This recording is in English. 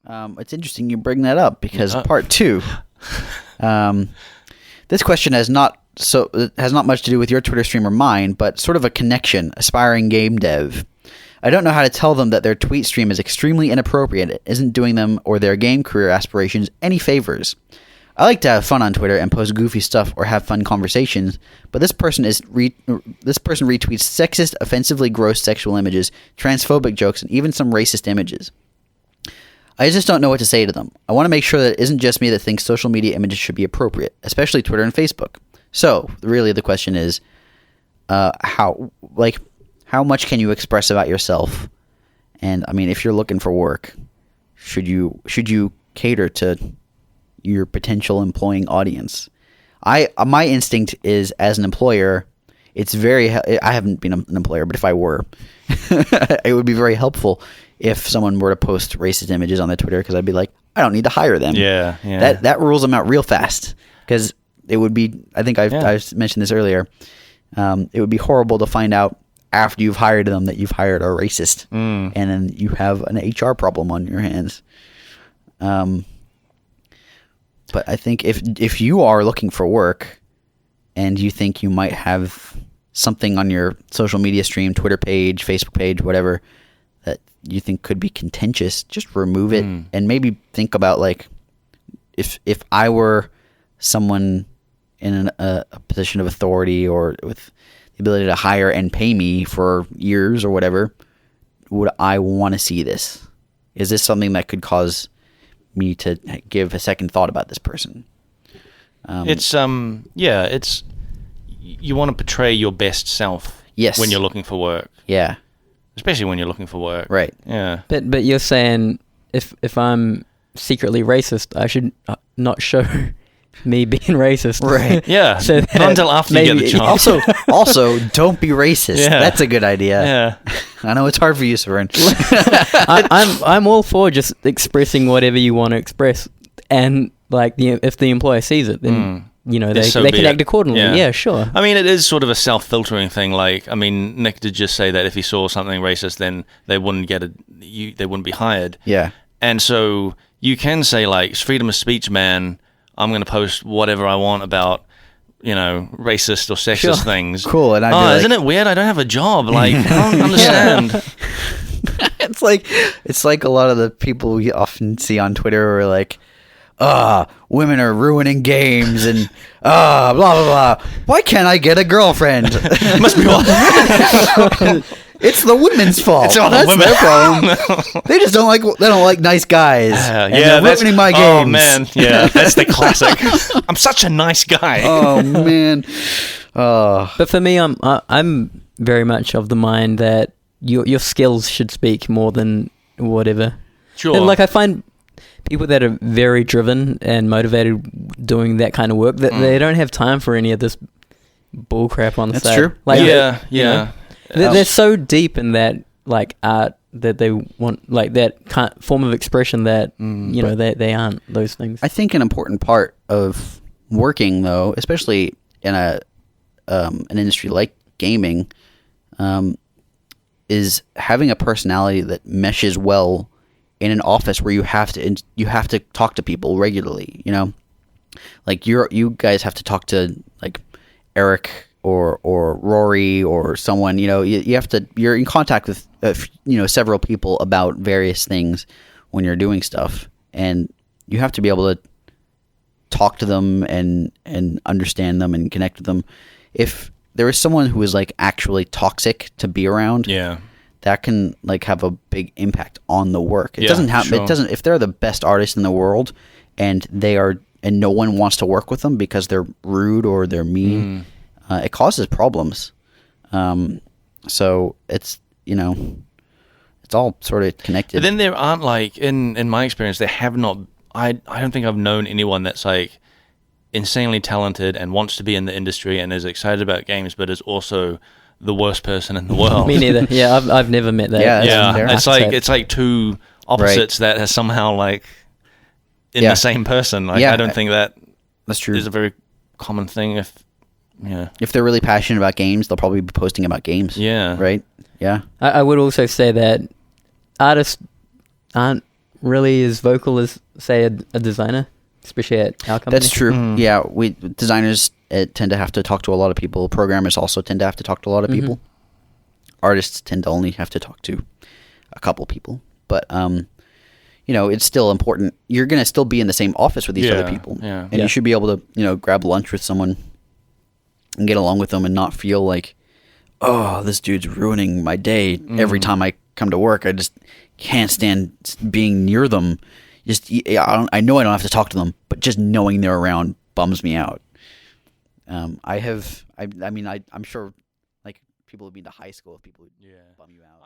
It's interesting you bring that up because part 2. This question has not much to do with your Twitter stream or mine, but sort of a connection. Aspiring game dev. I don't know how to tell them that their tweet stream is extremely inappropriate. It isn't doing them or their game career aspirations any favors. I like to have fun on Twitter and post goofy stuff or have fun conversations, but this person retweets sexist, offensively gross sexual images, transphobic jokes, and even some racist images. I just don't know what to say to them. I want to make sure that it isn't just me that thinks social media images should be appropriate, especially Twitter and Facebook. So, really, the question is, how much can you express about yourself? And I mean, if you're looking for work, should you cater to your potential employing audience? My instinct is, as an employer, it's very. I haven't been an employer, but if I were, it would be very helpful if someone were to post racist images on their Twitter, because I'd be like, I don't need to hire them. Yeah. That rules them out real fast, because it would be. I think I've mentioned this earlier. It would be horrible to find out after you've hired them that you've hired a racist, and then you have an HR problem on your hands. But I think if you are looking for work and you think you might have something on your social media stream, Twitter page, Facebook page, whatever, that you think could be contentious, just remove it and maybe think about, like, if I were someone in a position of authority or with the ability to hire and pay me for years or whatever, would I want to see this? Is this something that could cause me to give a second thought about this person? It's you want to portray your best self. Yes. When you're looking for work. Yeah. Especially when you're looking for work. Right. Yeah. But you're saying if I'm secretly racist, I should not show me being racist. Right. Yeah. So not until after you get the job. Also, don't be racist. Yeah. That's a good idea. Yeah. I know it's hard for you, Severn. I'm all for just expressing whatever you want to express, and like if the employer sees it, then they can act accordingly. Yeah, sure. I mean, it is sort of a self-filtering thing. Like, I mean, Nick did just say that if he saw something racist, then they wouldn't they wouldn't be hired. Yeah. And so you can say, like, it's freedom of speech, man. I'm going to post whatever I want about, racist or sexist things. Cool. And isn't it weird? I don't have a job. Like, I don't understand. It's like a lot of the people we often see on Twitter are like, women are ruining games and blah blah blah. Why can't I get a girlfriend? Must be all. It's the women's fault. It's all That's the women. their problem. They just don't like nice guys. And they're ruining my games. Oh man, yeah, that's the classic. I'm such a nice guy. Oh man. But for me, I'm very much of the mind that your skills should speak more than whatever. Sure. And like, I find people that are very driven and motivated doing that kind of work, that they don't have time for any of this bull crap on the side. That's true. Like, yeah. They're so deep in that, like, art that they want, like, that form of expression that they aren't those things. I think an important part of working, though, especially in an industry like gaming, is having a personality that meshes well in an office where you have to talk to people regularly. Like you guys have to talk to, like, Eric or Rory or someone. You're in contact with several people about various things when you're doing stuff, and you have to be able to talk to them and understand them and connect with them. If there is someone who is, like, actually toxic to be around, that can, like, have a big impact on the work. It doesn't have. Sure. It doesn't. If they're the best artist in the world and no one wants to work with them because they're rude or they're mean, it causes problems. So it's it's all sort of connected. But then there aren't, like, in my experience, there have not. I don't think I've known anyone that's, like, insanely talented and wants to be in the industry and is excited about games, but is also the worst person in the world. Me neither. Yeah, I've never met that. Yeah. It's like two opposites that are somehow, like, in the same person. Like, I don't think that's true. Is a very common thing. If they're really passionate about games, they'll probably be posting about games. Yeah. Right? Yeah. I would also say that artists aren't really as vocal as, say, a designer, especially at our company. That's true. Yeah, we designers tend to have to talk to a lot of people. Programmers also tend to have to talk to a lot of people. Artists tend to only have to talk to a couple people. But it's still important. You're gonna still be in the same office with these other people, and you should be able to grab lunch with someone and get along with them and not feel like, oh, this dude's ruining my day every time I come to work. I just can't stand being near them. I know I don't have to talk to them, but just knowing they're around bums me out. I'm sure, like, people have been to high school if people would bum you out.